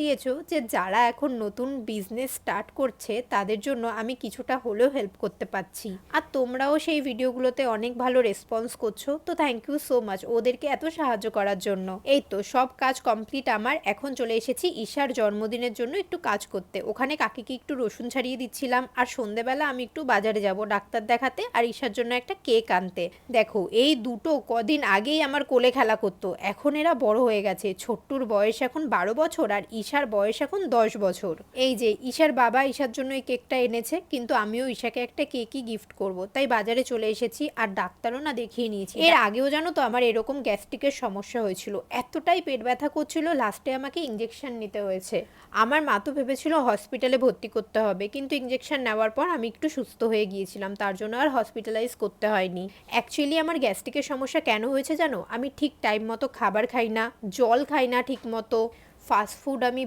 দিয়েছো যে যারা এখন নতুন বিজনেস স্টার্ট করছে তাদের জন্য আমি কিছুটা হলেও হেল্প করতে পারছি। আর তোমরাও সেই ভিডিওগুলোতে অনেক ভালো রেসপন্স করছো, তো থ্যাংক ইউ সো মাচ ওদেরকে এত সাহায্য করার জন্য। এই তো সব কাজ কমপ্লিট আমার, এখন চলে এসেছি ঈশার জন্মদিনের জন্য একটু কাজ করতে। ওখানে কাকিকে একটু রসুন ছাড়িয়ে দিচ্ছিলাম, আর সন্ধেবেলা আমি একটু বাজারে যাব ডাক্তার দেখাতে আর ঈশার জন্য একটা কেক আনতে। দেখো এই দুটো কদিন আগেই আমার কোলে খেলা করতো, এখন এরা বড় হয়ে গেছে। ছোট্টুর বয়স এখন 12 বছর আর ঈশার বয়স এখন 10 বছর। এই যে ঈশার বাবা ঈশার জন্য এই কেকটা এনেছে, কিন্তু আমিও ঈশাকে একটা কেকই গিফট করব, তাই বাজারে চলে এসেছি। আর ডাক্তারও না দেখিয়ে নিয়েছি। এর আগেও জানো তো আমার এরকম গ্যাস্ট্রিকের সমস্যা হয়েছিল, এতটাই পেট ব্যথা করছিল লাস্টে আমাকে ইঞ্জেকশন নিতে হয়েছে। আমার মা তো ভেবেছিল হসপিটালে ভর্তি করতে হবে, কিন্তু ইঞ্জেকশন নেওয়ার পর আমি একটু সুস্থ হয়ে গিয়েছিলাম, তার জন্য আর হসপিটালাইজ করতে হয়নি। অ্যাকচুয়ালি আমার গ্যাস্ট্রিকের সমস্যা কেন হয়েছে জানো? আমি ঠিক টাইম মতো খাবার খাই না, জল খাই না ঠিক মতো, ফাস্ট ফুড আমি